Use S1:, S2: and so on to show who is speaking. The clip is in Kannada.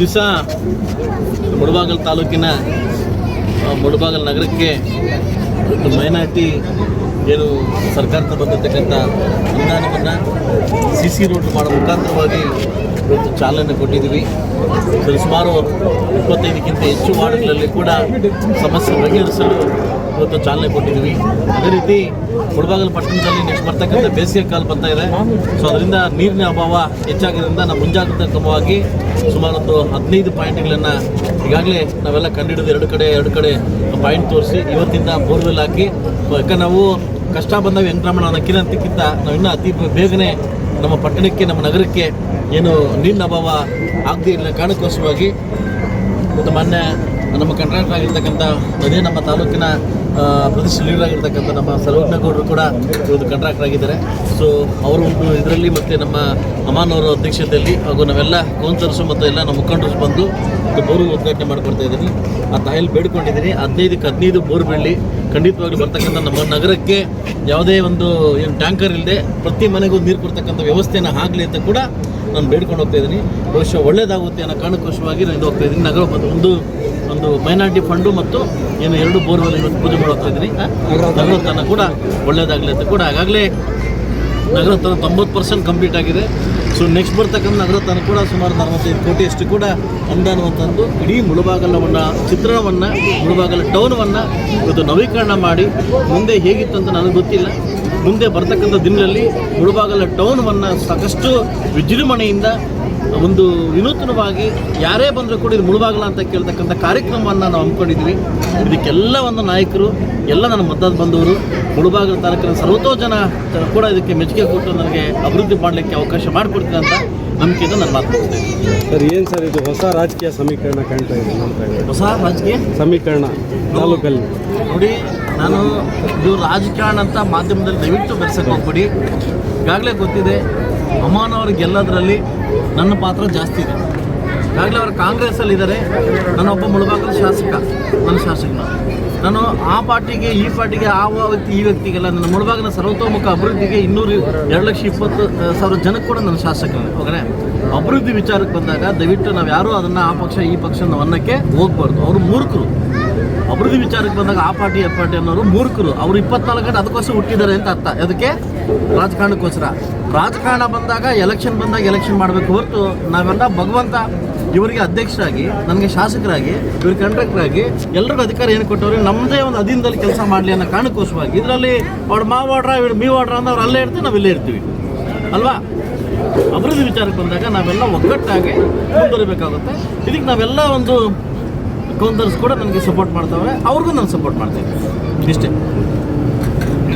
S1: ದಿವಸ ಮುಳಬಾಗಿಲು ತಾಲೂಕಿನ ಮುಳಬಾಗಿಲು ನಗರಕ್ಕೆ ಮೈನಾರಿಟಿ ಏನು ಸರ್ಕಾರದಿಂದ ಬಂದಿರತಕ್ಕಂಥ ಅನುದಾನವನ್ನು CC ರೋಡ್ ಮಾಡೋ ಮುಖಾಂತರವಾಗಿ ಇವತ್ತು ಚಾಲನೆ ಕೊಟ್ಟಿದ್ದೀವಿ. ಸುಮಾರು 25ಕ್ಕಿಂತ ಹೆಚ್ಚು ವಾರ್ಡ್ಗಳಲ್ಲಿ ಕೂಡ ಸಮಸ್ಯೆ ಬಗೆಹರಿಸಲು ಇವತ್ತು ಚಾಲನೆ ಕೊಟ್ಟಿದ್ದೀವಿ. ಅದೇ ರೀತಿ ಮುಳಬಾಗಿಲು ಪಟ್ಟಣದಲ್ಲಿ ನೆಕ್ಸ್ಟ್ ಬರ್ತಕ್ಕಂಥ ಬೇಸಿಗೆ ಕಾಲ ಬರ್ತಾ ಇದೆ. ಸೊ ಅದರಿಂದ ನೀರಿನ ಅಭಾವ ಹೆಚ್ಚಾಗಿದ್ದರಿಂದ ನಾವು ಮುಂಜಾಗ್ರತಾ ಕ್ರಮವಾಗಿ ಸುಮಾರು ಒಂದು 15 ಪಾಯಿಂಟ್ಗಳನ್ನು ಈಗಾಗಲೇ ನಾವೆಲ್ಲ ಕಂಡುಹಿಡಿದು ಎರಡು ಕಡೆ ಪಾಯಿಂಟ್ ತೋರಿಸಿ ಇವತ್ತಿಂದ ಬೋರ್ವೆಲ್ ಹಾಕಿ, ಯಾಕಂದ್ರೆ ನಾವು ಕಷ್ಟ ಬಂದಾಗ ವೆಂಕಟರಮಣ ಅನ್ನೋಕ್ಕಿಂತ ನಾವು ಇನ್ನೂ ಅತಿ ಬೇಗನೆ ನಮ್ಮ ಪಟ್ಟಣಕ್ಕೆ ನಮ್ಮ ನಗರಕ್ಕೆ ಏನು ನೀರಿನ ಅಭಾವ ಆಗದೇ ಇಲ್ಲ ಕಾರಣಕ್ಕೋಸ್ಕರವಾಗಿ ಮತ್ತು ಮೊನ್ನೆ ನಮ್ಮ ಕಾಂಟ್ರಾಕ್ಟರ್ ಆಗಿರ್ತಕ್ಕಂಥ ಅದೇ ನಮ್ಮ ತಾಲೂಕಿನ ಪ್ರತಿಷ್ಠೆ ಲೀಡರ್ ಆಗಿರ್ತಕ್ಕಂಥ ನಮ್ಮ ಸರ್ವಜ್ಞಗೌಡರು ಕೂಡ ಇವತ್ತು ಕಾಂಟ್ರಾಕ್ಟರ್ ಆಗಿದ್ದಾರೆ. ಸೊ ಅವರು ಒಂದು ಇದರಲ್ಲಿ ಮತ್ತು ನಮ್ಮ ಅಮಾನ್ ಅವರ ಅಧ್ಯಕ್ಷತೆಯಲ್ಲಿ ಹಾಗೂ ನಾವೆಲ್ಲ ಕೌನ್ಸಿಲರ್ಸು ಮತ್ತು ಎಲ್ಲ ನಮ್ಮ ಮುಖಂಡರು ಬಂದು ಬೋರು ಉದ್ಘಾಟನೆ ಮಾಡಿಕೊಡ್ತಾ ಇದ್ದೀನಿ. ಆ ತಾಯಲ್ಲಿ ಬೇಡ್ಕೊಂಡಿದ್ದೀನಿ 15ಕ್ಕೆ 15 ಬೋರ್ ಬೀಳಲಿ. ಖಂಡಿತವಾಗ್ಲೂ ಬರ್ತಕ್ಕಂಥ ನಮ್ಮ ನಗರಕ್ಕೆ ಯಾವುದೇ ಒಂದು ಏನು ಟ್ಯಾಂಕರ್ ಇಲ್ಲದೆ ಪ್ರತಿ ಮನೆಗೂ ನೀರು ಕೊಡ್ತಕ್ಕಂಥ ವ್ಯವಸ್ಥೆಯನ್ನು ಆಗಲಿ ಅಂತ ಕೂಡ ನಾನು ಬೇಡ್ಕೊಂಡು ಹೋಗ್ತಾ ಇದ್ದೀನಿ. ಬಹುಶಃ ಒಳ್ಳೆಯದಾಗುತ್ತೆ ಅನ್ನೋ ಕಾರಣಕ್ಕೋಸ್ಕರವಾಗಿ ನಾನು ಇದು ಹೋಗ್ತಾ ಇದ್ದೀನಿ. ನಗರ ಒಂದು ಮೈನಾರಿಟಿ ಫಂಡು ಮತ್ತು ಏನು 2 ಬೋರ್ವೆಲ್ ಇವತ್ತು ಪೂಜೆ ಮಾಡೋಗ್ತಾ ಇದ್ದೀನಿ. ನಗರೋತ್ಥಾನ ಕೂಡ ಒಳ್ಳೆಯದಾಗಲಿ ಅಂತ ಕೂಡ ಆಗಾಗಲೇ ನಗರೋತ್ಥಾನ 90% ಕಂಪ್ಲೀಟ್ ಆಗಿದೆ. ಸೊ ನೆಕ್ಸ್ಟ್ ಬರ್ತಕ್ಕಂಥ ನಗರೋತ್ಥಾನ ಕೂಡ ಸುಮಾರು 45 ಕೋಟಿಯಷ್ಟು ಕೂಡ ಅನುದಾನವಂತಂದು ಇಡೀ ಮುಳಬಾಗಿಲವನ್ನು ಚಿತ್ರಣವನ್ನು ಮುಳಬಾಗಿಲು ಟೌನನ್ನು ಇವತ್ತು ನವೀಕರಣ ಮಾಡಿ ಮುಂದೆ ಹೇಗಿತ್ತು ಅಂತ ನನಗೆ ಗೊತ್ತಿಲ್ಲ. ಮುಂದೆ ಬರ್ತಕ್ಕಂಥ ದಿನಗಳಲ್ಲಿ ಮುಳಬಾಗಿಲು ಟೌನವನ್ನು ಸಾಕಷ್ಟು ವಿಜೃಂಭಣೆಯಿಂದ ಒಂದು ವಿನೂತನವಾಗಿ ಯಾರೇ ಬಂದರೂ ಕೂಡ ಇದು ಮುಳಬಾಗಿಲು ಅಂತ ಕೇಳ್ತಕ್ಕಂಥ ಕಾರ್ಯಕ್ರಮವನ್ನು ನಾವು ಹಮ್ಮಿಕೊಂಡಿದ್ವಿ. ಇದಕ್ಕೆಲ್ಲ ಒಂದು ನಾಯಕರು ಎಲ್ಲ ನನ್ನ ಮತದಾರ ಬಂದವರು ಮುಳಬಾಗಿಲು ತಾಲೂಕಿನ ಸರ್ವತೋ ಜನ ಕೂಡ ಇದಕ್ಕೆ ಮೆಚ್ಚುಗೆ ಕೊಟ್ಟು ನನಗೆ ಅಭಿವೃದ್ಧಿ ಮಾಡಲಿಕ್ಕೆ ಅವಕಾಶ ಮಾಡಿಕೊಡ್ತೀನಿ ಅಂತ ನಂಬಿಕೆಯಿಂದ ನಾನು ಮಾತನಾಡ್ತೇನೆ.
S2: ಸರ್ ಏನು ಸರ್ ಇದು ಹೊಸ ರಾಜಕೀಯ ಸಮೀಕರಣ ಕಾಣ್ತಾ ಇದೆ?
S1: ಹೊಸ ರಾಜಕೀಯ ಸಮೀಕರಣ
S2: ತಾಲೂಕಲ್ಲಿ
S1: ನೋಡಿ, ನಾನು ಇದು ರಾಜಕಾರಣ ಅಂತ ಮಾಧ್ಯಮದಲ್ಲಿ ದಯವಿಟ್ಟು ಬೆರೆಸಕ್ಕೆ ಹೋಗ್ಬಿಡಿ. ಈಗಾಗಲೇ ಗೊತ್ತಿದೆ ಅಮಾನ್ ಅವ್ರಿಗೆ ಗೆಲ್ಲೋದ್ರಲ್ಲಿ ನನ್ನ ಪಾತ್ರ ಜಾಸ್ತಿ ಇದೆ. ಈಗಾಗಲೇ ಅವರು ಕಾಂಗ್ರೆಸ್ಸಲ್ಲಿದ್ದಾರೆ. ನಾನೊಬ್ಬ ಮುಳಬಾಗಿಲು ನನ್ನ ಶಾಸಕನ. ನಾನು ಆ ಪಾರ್ಟಿಗೆ ಈ ಪಾರ್ಟಿಗೆ ಆ ವ್ಯಕ್ತಿ ಈ ವ್ಯಕ್ತಿಗೆಲ್ಲ ನನ್ನ ಮುಳಬಾಗಿಲಿನ ಸರ್ವತೋಮುಖ ಅಭಿವೃದ್ಧಿಗೆ 2,20,000 ಜನಕ್ಕೆ ಕೂಡ ನನ್ನ ಶಾಸಕನೇ. ಹೋಗನೆ ಅಭಿವೃದ್ಧಿ ವಿಚಾರಕ್ಕೆ ಬಂದಾಗ ದಯವಿಟ್ಟು ನಾವು ಯಾರೂ ಅದನ್ನು ಆ ಪಕ್ಷ ಈ ಪಕ್ಷ ನಾವು ಅನ್ನೋಕ್ಕೆ ಹೋಗ್ಬಾರ್ದು. ಅವರು ಮೂರ್ಖರು. ಅಭಿವೃದ್ಧಿ ವಿಚಾರಕ್ಕೆ ಬಂದಾಗ ಆ ಪಾರ್ಟಿ ಅನ್ನೋರು ಮೂರ್ಖರು. ಅವರು 24 ಗಂಟೆ ಅದಕ್ಕೋಸ್ಕರ ಹುಟ್ಟಿದ್ದಾರೆ ಅಂತ ಅರ್ಥ. ಅದಕ್ಕೆ ರಾಜಕಾರಣಕ್ಕೋಸ್ಕರ ರಾಜಕಾರಣ ಬಂದಾಗ ಎಲೆಕ್ಷನ್ ಮಾಡಬೇಕು ಹೊರತು ನಾವೆಲ್ಲ ಭಗವಂತ ಇವರಿಗೆ ಅಧ್ಯಕ್ಷರಾಗಿ ನನಗೆ ಶಾಸಕರಾಗಿ ಇವ್ರಿಗೆ ಕಾಂಟ್ರಾಕ್ಟರಾಗಿ ಎಲ್ರಿಗೂ ಅಧಿಕಾರ ಏನು ಕೊಟ್ಟವ್ರೆ ನಮ್ಮದೇ ಒಂದು ಅಧೀನದಲ್ಲಿ ಕೆಲಸ ಮಾಡಲಿ ಅನ್ನೋ ಕಾರಣಕ್ಕೋಸ್ಕರವಾಗಿ ಇದರಲ್ಲಿ ಅವ್ರು ಮಾವಾಡ್ರ ಇವ್ರು ಮೀವಾಡ್ರ ಅಂತ ಅವ್ರು ಅಲ್ಲೇ ಇರ್ತೀವಿ, ನಾವು ಇಲ್ಲೇ ಇರ್ತೀವಿ ಅಲ್ವಾ. ಅಭಿವೃದ್ಧಿ ವಿಚಾರಕ್ಕೆ ಬಂದಾಗ ನಾವೆಲ್ಲ ಒಗ್ಗಟ್ಟಾಗಿ ಮುಂದುವರಿಬೇಕಾಗುತ್ತೆ. ಇದಕ್ಕೆ ನಾವೆಲ್ಲ ಒಂದು ಕೌನ್ಸಿಲರ್ಸ್ ಕೂಡ ನನಗೆ ಸಪೋರ್ಟ್ ಮಾಡ್ತಾವೆ, ಅವ್ರಿಗೂ ನಾನು ಸಪೋರ್ಟ್ ಮಾಡ್ತೀನಿ ಇಷ್ಟೇ.